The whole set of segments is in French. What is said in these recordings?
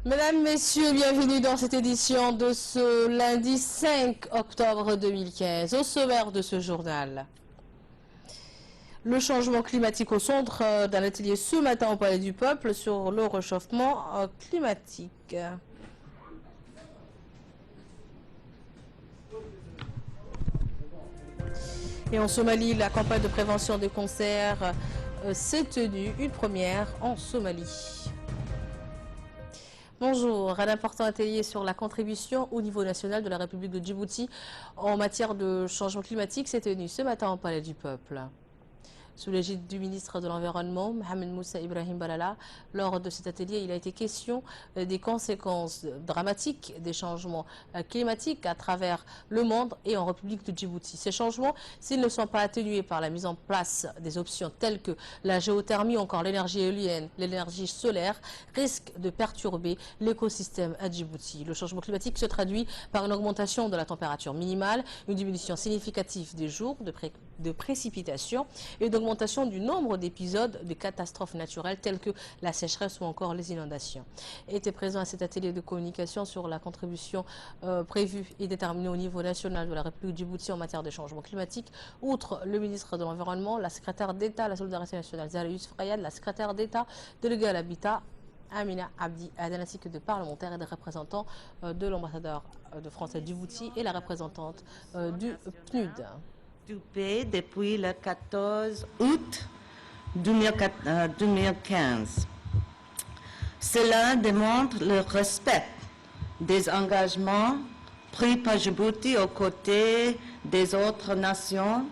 Mesdames, Messieurs, bienvenue dans cette édition de ce lundi 5 octobre 2015. Au sommaire de ce journal, le changement climatique au centre d'un atelier ce matin au Palais du Peuple sur le réchauffement climatique. Et en Somalie, la campagne de prévention des cancers s'est tenue, une première en Somalie. Bonjour, un important atelier sur la contribution au niveau national de la République de Djibouti en matière de changement climatique s'est tenu ce matin au Palais du Peuple. Sous l'égide du ministre de l'Environnement, Mohamed Moussa Ibrahim Balala, lors de cet atelier, il a été question des conséquences dramatiques des changements climatiques à travers le monde et en République de Djibouti. Ces changements, s'ils ne sont pas atténués par la mise en place des options telles que la géothermie ou encore l'énergie éolienne, l'énergie solaire, risquent de perturber l'écosystème à Djibouti. Le changement climatique se traduit par une augmentation de la température minimale, une diminution significative des jours de précipitations et une augmentation du nombre d'épisodes de catastrophes naturelles telles que la sécheresse ou encore les inondations. Était présent à cet atelier de communication sur la contribution prévue et déterminée au niveau national de la République du Djibouti en matière de changement climatique, outre le ministre de l'Environnement, la secrétaire d'État à la solidarité nationale Zahra Youssouf Rayad, la secrétaire d'État déléguée à l'habitat Amina Abdi Aden, ainsi que de parlementaires et des représentants de l'ambassadeur de France à Djibouti et la représentante du PNUD. Depuis le 14 août 2015. Cela démontre le respect des engagements pris par Djibouti aux côtés des autres nations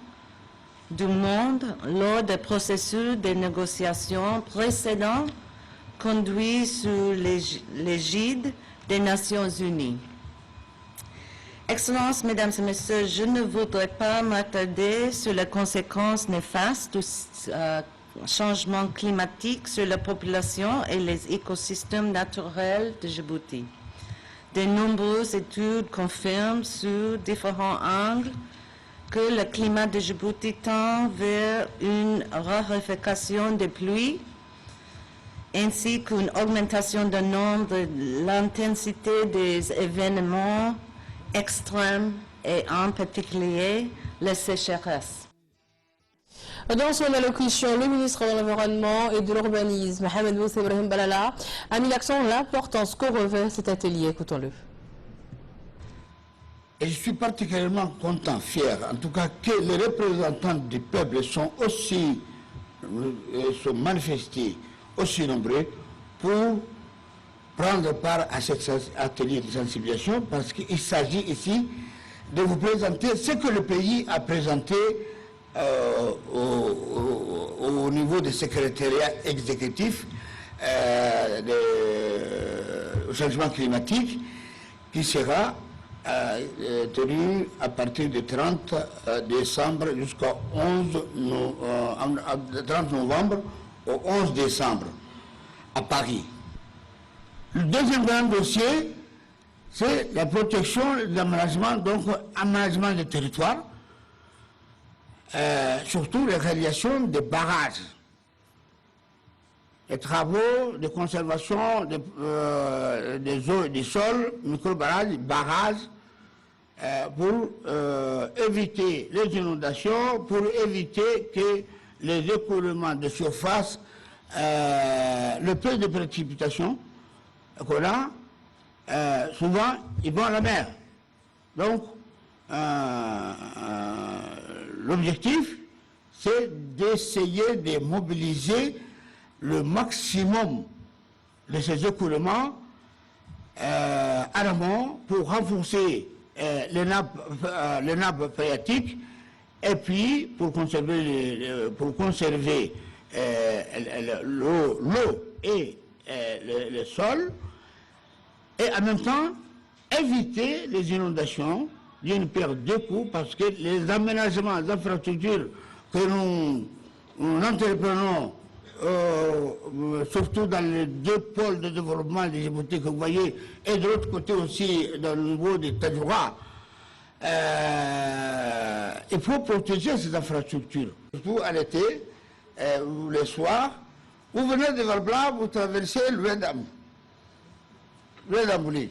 du monde lors des processus de négociations précédents conduits sous l'égide des Nations Unies. Excellences, Mesdames et Messieurs, je ne voudrais pas m'attarder sur les conséquences néfastes du changement climatique sur la population et les écosystèmes naturels de Djibouti. De nombreuses études confirment sous différents angles que le climat de Djibouti tend vers une raréfaction des pluies ainsi qu'une augmentation du nombre et de l'intensité des événements extrêmes et en particulier les sécheresses. Dans son allocution, le ministre de l'Environnement et de l'Urbanisme, Mohamed Moussa Ibrahim Balala, a mis l'accent sur l'importance qu'au revêt cet atelier. Écoutons-le. Et je suis particulièrement content, fier, en tout cas, que les représentants du peuple sont manifestés aussi nombreux pour prendre part à cet atelier de sensibilisation, parce qu'il s'agit ici de vous présenter ce que le pays a présenté au niveau du secrétariat exécutif au changement climatique, qui sera tenu à partir du 30 décembre jusqu'au 30 novembre au 11 décembre à Paris. Le deuxième grand dossier, c'est la protection, l'aménagement, donc aménagement des territoires, surtout la réalisation des barrages, les travaux de conservation des eaux et des sols, micro-barrages, barrages, pour éviter les inondations, pour éviter que les écoulements de surface, le peu de précipitations qu'on a, souvent, ils vont à la mer. Donc, l'objectif, c'est d'essayer de mobiliser le maximum de ces écoulements à l'amont pour renforcer les nappes phréatiques et puis pour conserver l'eau et le sol, et en même temps éviter les inondations d'une paire de coups, parce que les aménagements d'infrastructures que nous entreprenons, surtout dans les deux pôles de développement des Djibouti que vous voyez, et de l'autre côté aussi dans le niveau des Tadjoura, il faut protéger ces infrastructures. Surtout à l'été, ou les soirs, vous venez de Valbla, vous traversez le Vedam. les emboulis.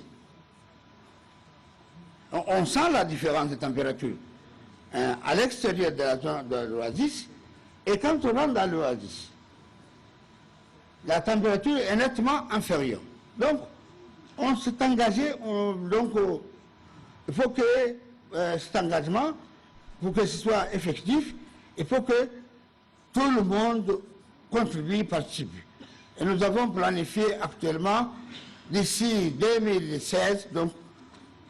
On sent la différence de température à l'extérieur de la zone de l'oasis et quand on rentre dans l'oasis. La température est nettement inférieure. Donc, on s'est engagé, il faut que cet engagement, pour que ce soit effectif, il faut que tout le monde contribue, participe. Et nous avons planifié actuellement, d'ici 2016, donc,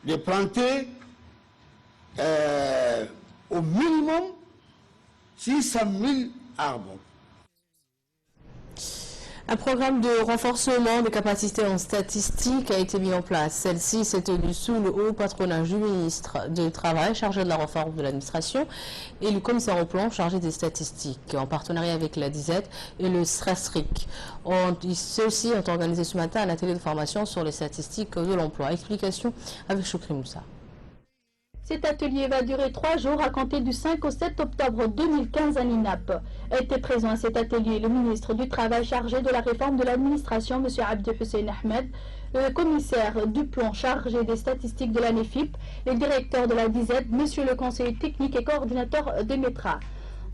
de planter au minimum 600 000 arbres. Un programme de renforcement des capacités en statistique a été mis en place. Celle-ci s'est tenue sous le haut patronage du ministre du Travail chargé de la réforme de l'administration et le commissaire au plan chargé des statistiques en partenariat avec la DIZ et le SRASRIC. Ceux-ci ont organisé ce matin un atelier de formation sur les statistiques de l'emploi. Explication avec Choukri Moussa. Cet atelier va durer 3 jours à compter du 5 au 7 octobre 2015 à l'INAP. Était présent à cet atelier le ministre du Travail chargé de la réforme de l'administration, M. Abdi Hussein Ahmed, le commissaire du plan chargé des statistiques de la NEFIP, le directeur de la DIZ, M. le conseiller technique et coordinateur des METRA.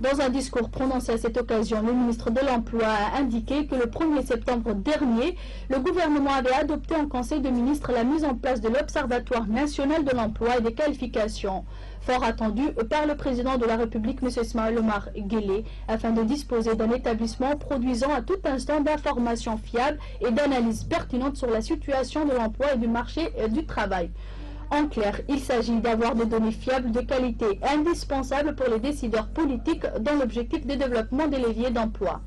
Dans un discours prononcé à cette occasion, le ministre de l'Emploi a indiqué que le 1er septembre dernier, le gouvernement avait adopté en Conseil de ministres la mise en place de l'Observatoire national de l'emploi et des qualifications, fort attendu par le président de la République, M. Ismaël Omar Guelleh, afin de disposer d'un établissement produisant à tout instant d'informations fiables et d'analyses pertinentes sur la situation de l'emploi et du marché du travail. En clair, il s'agit d'avoir des données fiables de qualité indispensables pour les décideurs politiques dans l'objectif de développement des leviers d'emploi.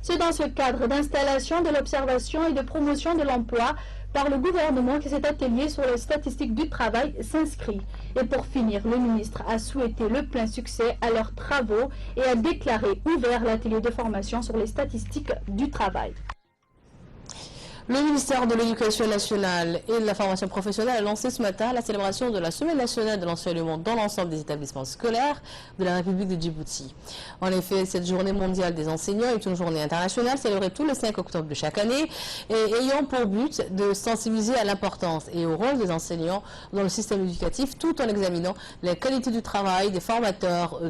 C'est dans ce cadre d'installation de l'observation et de promotion de l'emploi par le gouvernement que cet atelier sur les statistiques du travail s'inscrit. Et pour finir, le ministre a souhaité le plein succès à leurs travaux et a déclaré ouvert l'atelier de formation sur les statistiques du travail. Le ministère de l'Éducation nationale et de la formation professionnelle a lancé ce matin la célébration de la Semaine nationale de l'enseignement dans l'ensemble des établissements scolaires de la République de Djibouti. En effet, cette journée mondiale des enseignants est une journée internationale célébrée tous le 5 octobre de chaque année et ayant pour but de sensibiliser à l'importance et au rôle des enseignants dans le système éducatif tout en examinant les qualités du travail des formateurs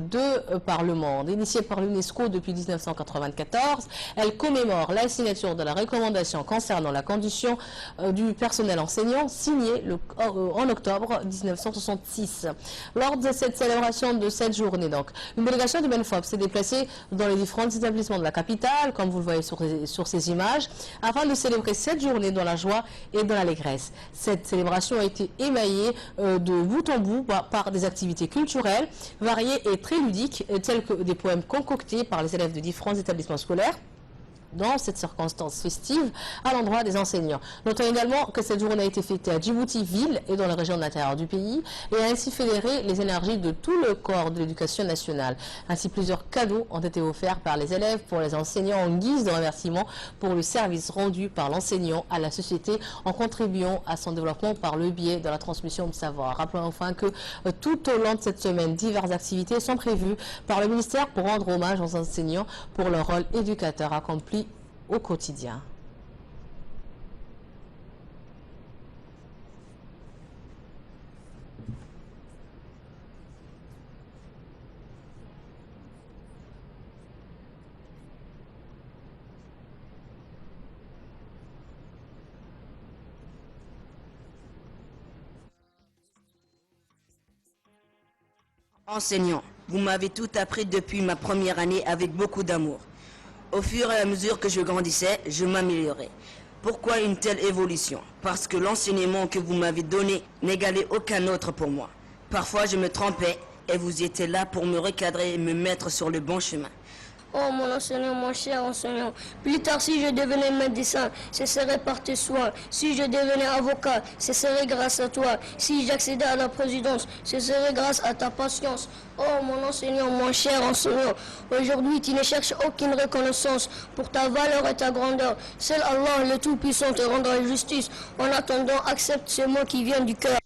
par le monde. Initiée par l'UNESCO depuis 1994, elle commémore la signature de la recommandation concernant la condition du personnel enseignant signée en octobre 1966. Lors de cette célébration de cette journée, donc, une délégation du BENFOP s'est déplacée dans les différents établissements de la capitale, comme vous le voyez sur ces images, afin de célébrer cette journée dans la joie et dans l'allégresse. Cette célébration a été émaillée de bout en bout par des activités culturelles variées et très ludiques, telles que des poèmes concoctés par les élèves de différents établissements scolaires dans cette circonstance festive à l'endroit des enseignants. Notons également que cette journée a été fêtée à Djibouti ville et dans les régions de l'intérieur du pays et a ainsi fédéré les énergies de tout le corps de l'éducation nationale. Ainsi, plusieurs cadeaux ont été offerts par les élèves pour les enseignants en guise de remerciement pour le service rendu par l'enseignant à la société en contribuant à son développement par le biais de la transmission de savoir. Rappelons enfin que tout au long de cette semaine, diverses activités sont prévues par le ministère pour rendre hommage aux enseignants pour leur rôle éducateur accompli au quotidien. Enseignant, vous m'avez tout appris depuis ma première année avec beaucoup d'amour. Au fur et à mesure que je grandissais, je m'améliorais. Pourquoi une telle évolution? Parce que l'enseignement que vous m'avez donné n'égalait aucun autre pour moi. Parfois je me trompais et vous étiez là pour me recadrer et me mettre sur le bon chemin. Oh mon enseignant, mon cher enseignant, plus tard si je devenais médecin, ce serait par tes soins. Si je devenais avocat, ce serait grâce à toi. Si j'accédais à la présidence, ce serait grâce à ta patience. Oh mon enseignant, mon cher enseignant, aujourd'hui tu ne cherches aucune reconnaissance pour ta valeur et ta grandeur. Seul Allah le Tout-Puissant te rendra justice. En attendant, accepte ces mots qui viennent du cœur.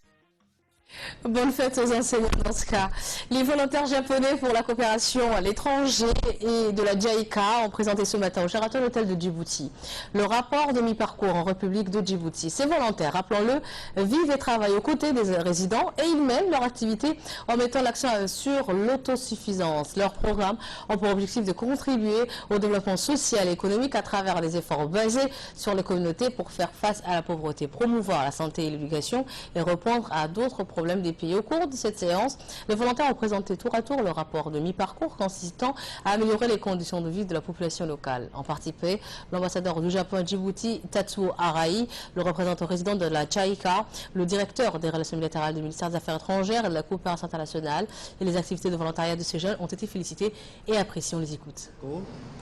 Bonne fête aux enseignants dans ce cas. Les volontaires japonais pour la coopération à l'étranger et de la JICA ont présenté ce matin au Sheraton Hôtel de Djibouti le rapport de mi-parcours en République de Djibouti. Ces volontaires, rappelons-le, vivent et travaillent aux côtés des résidents et ils mènent leur activité en mettant l'accent sur l'autosuffisance. Leurs programmes ont pour objectif de contribuer au développement social et économique à travers des efforts basés sur les communautés pour faire face à la pauvreté, promouvoir la santé et l'éducation et répondre à d'autres problèmes des pays. Au cours de cette séance, les volontaires ont présenté tour à tour le rapport de mi-parcours consistant à améliorer les conditions de vie de la population locale. En participé, l'ambassadeur du Japon à Djibouti, Tatsuo Arai, le représentant résident de la JICA, le directeur des relations bilatérales du ministère des Affaires étrangères et de la coopération internationale et les activités de volontariat de ces jeunes ont été félicités et appréciés. On les écoute.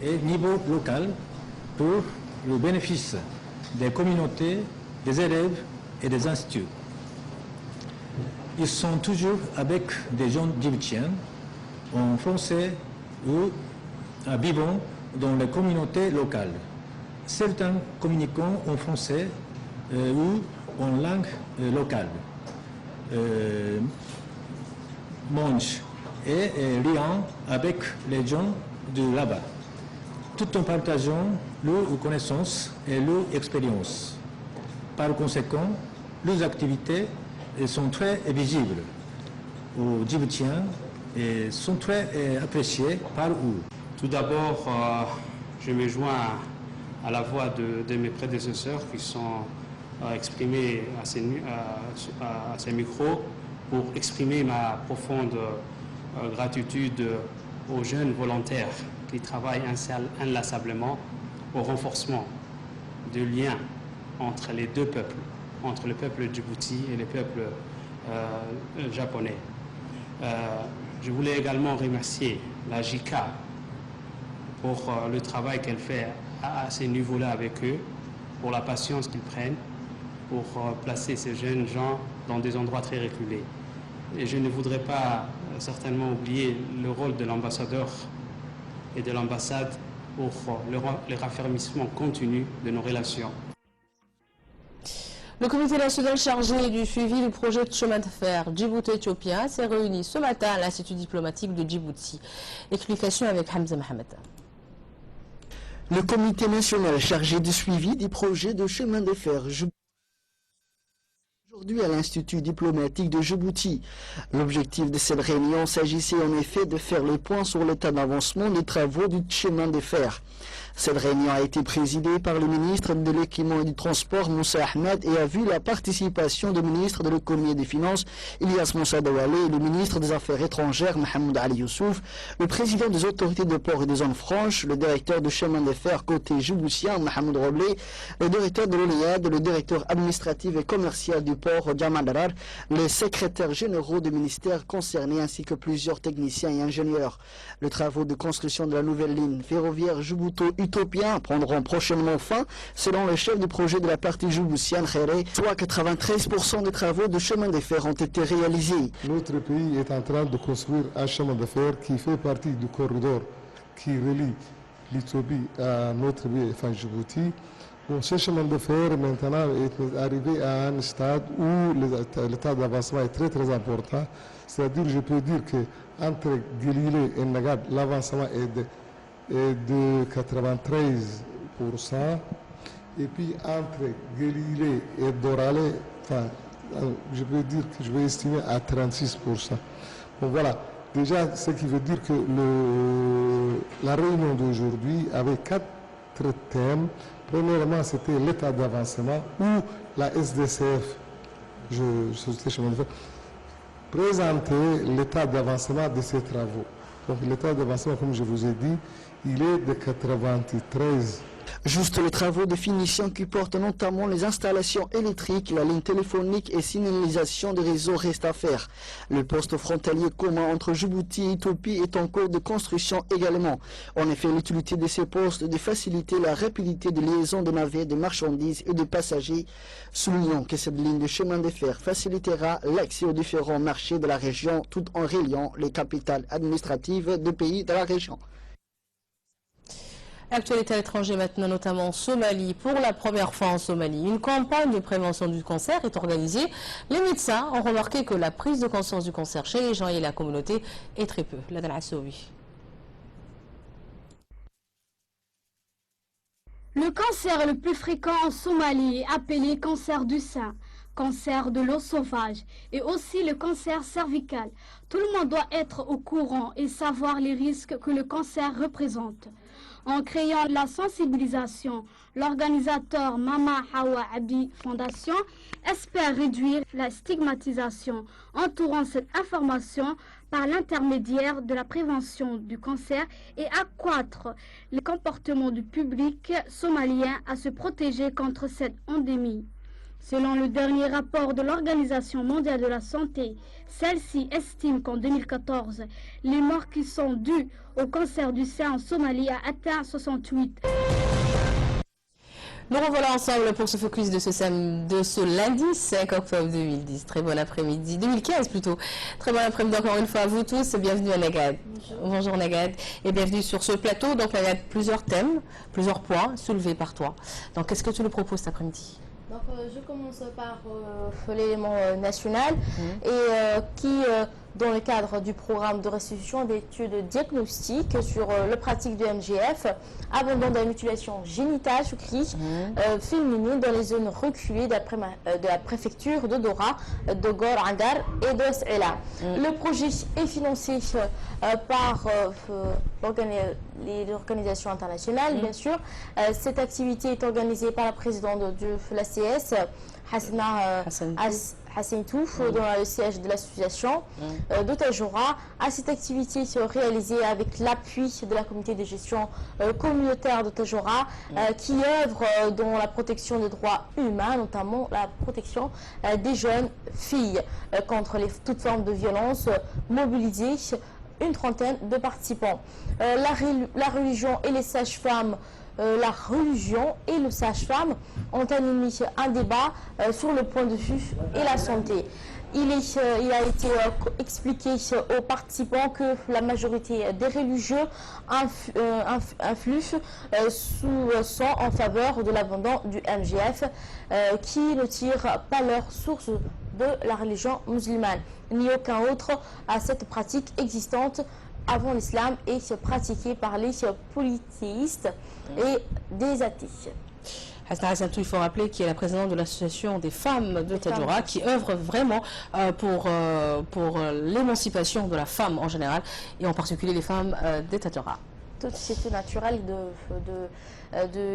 Et niveau local pour le bénéfice des communautés, des élèves et des instituts. Ils sont toujours avec des gens djiboutiens, en français ou vivant dans les communautés locales. Certains communiquant en français ou en langue locale. Mangent et rient avec les gens de là-bas, tout en partageant leurs connaissances et leurs expériences. Par conséquent, leurs activités sont très visibles aux Djiboutiens et sont très appréciées par eux. Tout d'abord, je me joins à la voix de mes prédécesseurs qui sont exprimés à ces micros pour exprimer ma profonde gratitude aux jeunes volontaires qui travaillent inlassablement au renforcement du lien entre les deux peuples, entre le peuple djibouti et le peuple japonais. Je voulais également remercier la JICA pour le travail qu'elle fait à ces niveaux-là avec eux, pour la patience qu'ils prennent, pour placer ces jeunes gens dans des endroits très reculés. Et je ne voudrais pas certainement oublier le rôle de l'ambassadeur et de l'ambassade pour le raffermissement continu de nos relations. Le comité national chargé du suivi du projet de chemin de fer Djibouti-Éthiopien s'est réuni ce matin à l'Institut diplomatique de Djibouti. Explication avec Hamza Mohamed. Le comité national chargé du suivi du projet de chemin de fer aujourd'hui à l'Institut diplomatique de Djibouti. L'objectif de cette réunion s'agissait en effet de faire le point sur l'état d'avancement des travaux du chemin de fer. Cette réunion a été présidée par le ministre de l'Équipement et du Transport, Moussa Ahmed, et a vu la participation du ministre de l'Économie et des Finances, Ilyas Moussa Dawale, et le ministre des Affaires étrangères, Mohamed Ali Youssouf, le président des autorités de port et des zones franches, le directeur du chemin de fer côté djiboutien, Mohamed Roblé, le directeur de l'ONIAD, le directeur administratif et commercial du port, Jamal Darar, les secrétaires généraux des ministères concernés ainsi que plusieurs techniciens et ingénieurs. Les travaux de construction de la nouvelle ligne ferroviaire Djibouti-Utopien prendront prochainement fin, selon le chef du projet de la partie djiboutienne, Khairé, soit 93% des travaux de chemin de fer ont été réalisés. Notre pays est en train de construire un chemin de fer qui fait partie du corridor qui relie l'Éthiopie à notre pays, enfin Djibouti. Bon, ce chemin de fer maintenant est arrivé à un stade où l'état d'avancement est très très important. C'est-à-dire, je peux dire qu'entre Guililé et Nagad, l'avancement est de 93%. Et puis entre Guililé et Doralé, enfin, je peux dire que je vais estimer à 36%. Bon, voilà. Déjà, ce qui veut dire que la réunion d'aujourd'hui avait 4 thèmes. Premièrement, c'était l'état d'avancement où la SDCF, Société Chemin de Fer, présentait l'état d'avancement de ces travaux. Donc l'état d'avancement, comme je vous ai dit, il est de 93. Juste les travaux de finition qui portent notamment les installations électriques, la ligne téléphonique et signalisation des réseaux restent à faire. Le poste frontalier commun entre Djibouti et Éthiopie est en cours de construction également. En effet, l'utilité de ces postes est de faciliter la rapidité de liaison de navires, de marchandises et de passagers. Soulignons que cette ligne de chemin de fer facilitera l'accès aux différents marchés de la région tout en reliant les capitales administratives des pays de la région. Actualité à l'étranger maintenant, notamment en Somalie. Pour la première fois en Somalie, une campagne de prévention du cancer est organisée. Les médecins ont remarqué que la prise de conscience du cancer chez les gens et la communauté est très peu. Ladan Assoui. Le cancer le plus fréquent en Somalie est appelé cancer du sein, cancer de l'os sauvage et aussi le cancer cervical. Tout le monde doit être au courant et savoir les risques que le cancer représente. En créant la sensibilisation, l'organisateur Mama Hawa Abi Fondation espère réduire la stigmatisation entourant cette information par l'intermédiaire de la prévention du cancer et accroître les comportements du public somalien à se protéger contre cette endémie. Selon le dernier rapport de l'Organisation mondiale de la santé, celle-ci estime qu'en 2014, les morts qui sont dues au cancer du sein en Somalie a atteint 68. Nous revoilà ensemble pour ce focus de ce lundi 5 octobre 2010. Très bon après-midi, 2015 plutôt. Très bon après-midi encore une fois à vous tous. Bienvenue à Nagad. Bonjour Nagad et bienvenue sur ce plateau. Donc il y a plusieurs thèmes, plusieurs points soulevés par toi. Donc qu'est-ce que tu nous proposes cet après-midi? Donc, je commence par l'élément national et qui, dans le cadre du programme de restitution d'études diagnostiques sur le pratique du MGF, abandon de la mutilation génitale féminine dans les zones reculées de la préfecture de Dora, de Gor Angar et de S'Ela. Le projet est financé par l'organisation internationale, bien sûr. Cette activité est organisée par la présidente de l'ACS, Hassan Touf, dans le siège de l'association de Tajora. À cette activité réalisée avec l'appui de la communauté de gestion communautaire de Tajora, qui œuvre dans la protection des droits humains, notamment la protection des jeunes filles contre toutes formes de violence, mobilisée une trentaine de participants. La religion et les sages-femmes la religion et le sage-femme ont animé un débat sur le point de vue et la santé. Il a été expliqué aux participants que la majorité des religieux influent sous sang en faveur de l'abandon du MGF qui ne tire pas leur source de la religion musulmane, ni aucun autre à cette pratique existante avant l'islam et pratiquée par les polythéistes et des athées. Hassan, il faut rappeler qu'il est la présidente de l'association des femmes de Tajora qui œuvre vraiment pour l'émancipation de la femme en général et en particulier les femmes de Tajora. C'est naturel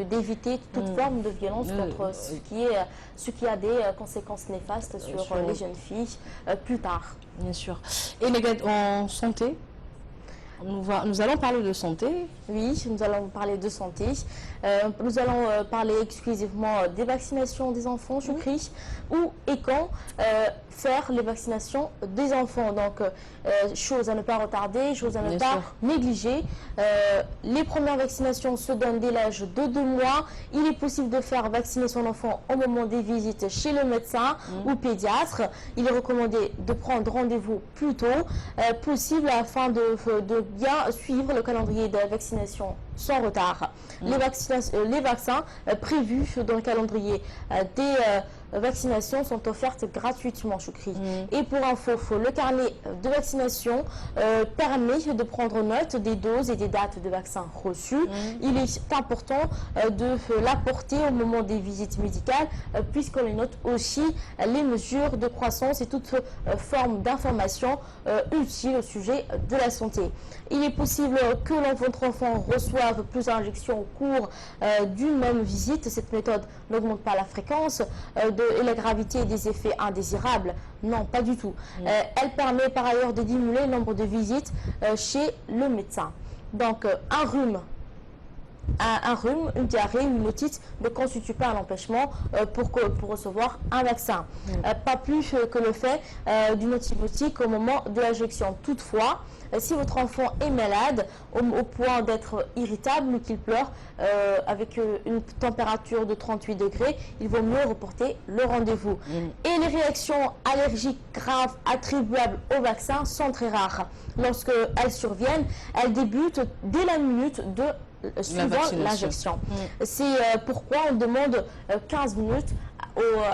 d'éviter toute forme de violence contre ce qui a des conséquences néfastes sur les jeunes filles plus tard. Bien sûr. Et les gars en santé, nous allons parler de santé. Oui, nous allons parler de santé. Nous allons parler exclusivement des vaccinations des enfants, Choukri, où et quand faire les vaccinations des enfants. Donc, chose à ne pas retarder, chose à ne pas négliger. Les premières vaccinations se donnent dès l'âge de 2 mois. Il est possible de faire vacciner son enfant au moment des visites chez le médecin ou pédiatre. Il est recommandé de prendre rendez-vous plus tôt possible afin de bien suivre le calendrier de la vaccination sans retard. Les vaccins prévus dans le calendrier des vaccinations sont offertes gratuitement, Choukri. Et pour info, le carnet de vaccination permet de prendre note des doses et des dates de vaccins reçus. Il est important de l'apporter au moment des visites médicales puisqu'on les note aussi les mesures de croissance et toute forme d'information utile au sujet de la santé. Il est possible que votre enfant reçoive plusieurs injections au cours d'une même visite. Cette méthode n'augmente pas la fréquence et la gravité des effets indésirables. Non, pas du tout. Elle permet par ailleurs de diminuer le nombre de visites chez le médecin. Donc, un rhume, une diarrhée, une otite ne constitue pas un empêchement pour recevoir un vaccin. Pas plus que le fait d'une antibiotique au moment de l'injection. Toutefois, si votre enfant est malade au point d'être irritable ou qu'il pleure avec une température de 38 degrés, il vaut mieux reporter le rendez-vous. Et les réactions allergiques graves attribuables au vaccin sont très rares. Lorsqu'elles surviennent, elles débutent dès la minute de suivant l'injection. C'est pourquoi on demande 15 minutes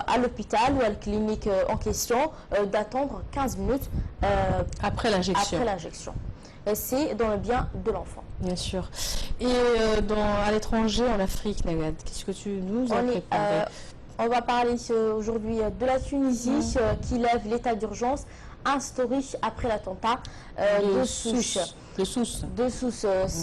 à l'hôpital ou à la clinique en question d'attendre 15 minutes après l'injection. C'est dans le bien de l'enfant. Bien sûr. Et à l'étranger, en Afrique, Nagad, qu'est-ce que tu nous as préparé? On va parler aujourd'hui de la Tunisie qui lève l'état d'urgence instauré après l'attentat de Sousse.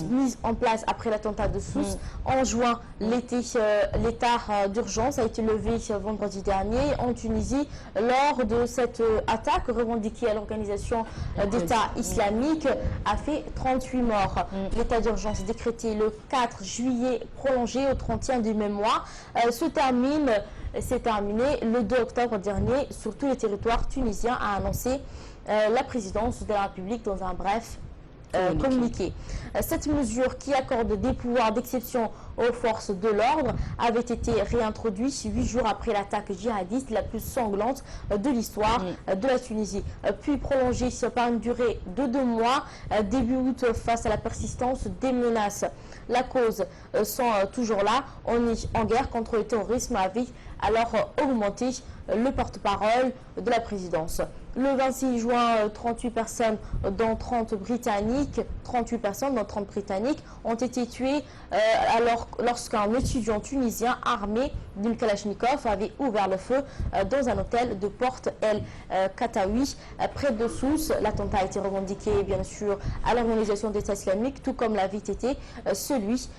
Mise en place après l'attentat de Sousse. En juin, l'état d'urgence a été levé vendredi dernier en Tunisie lors de cette attaque revendiquée à l'organisation d'État islamique a fait 38 morts. L'état d'urgence décrété le 4 juillet, prolongé au 31 du même mois, s'est terminé le 2 octobre dernier sur tous les territoires tunisiens, a annoncé la présidence de la République dans un bref communiqué. Cette mesure qui accorde des pouvoirs d'exception aux forces de l'ordre avait été réintroduite 8 jours après l'attaque djihadiste la plus sanglante de l'histoire de la Tunisie, puis prolongée par une durée de 2 mois début août face à la persistance des menaces. La cause sont toujours là. On est en guerre contre le terrorisme, avait alors augmenté le porte-parole de la présidence. Le 26 juin, 38 personnes, dont 30 britanniques, ont été tuées lorsqu'un étudiant tunisien armé d'une Kalachnikov avait ouvert le feu dans un hôtel de Porte El Katawi, près de Sousse. L'attentat a été revendiqué, bien sûr, à l'organisation d'État islamique, tout comme l'avait été celui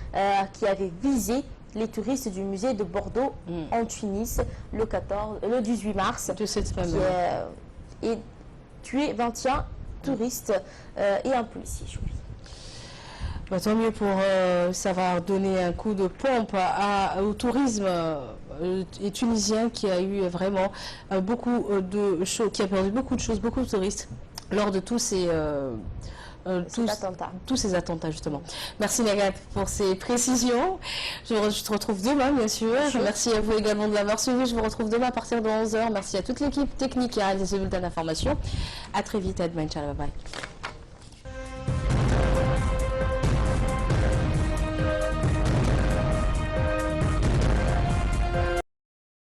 qui avait visé les touristes du musée de Bordeaux en Tunis le 18 mars de cette même et tué 21 touristes et un policier. Tant mieux pour ça va donner un coup de pompe au tourisme tunisien qui a eu vraiment beaucoup de choses, qui a perdu beaucoup de choses, beaucoup de touristes lors de tous ces attentats justement. Merci Nagat pour ces précisions. Je te retrouve demain bien sûr. Merci à vous également de l'avoir suivi. Je vous retrouve demain à partir de 11h. Merci à toute l'équipe technique et à réaliser ce bulletin d'information. À très vite, à demain, ciao, bye bye.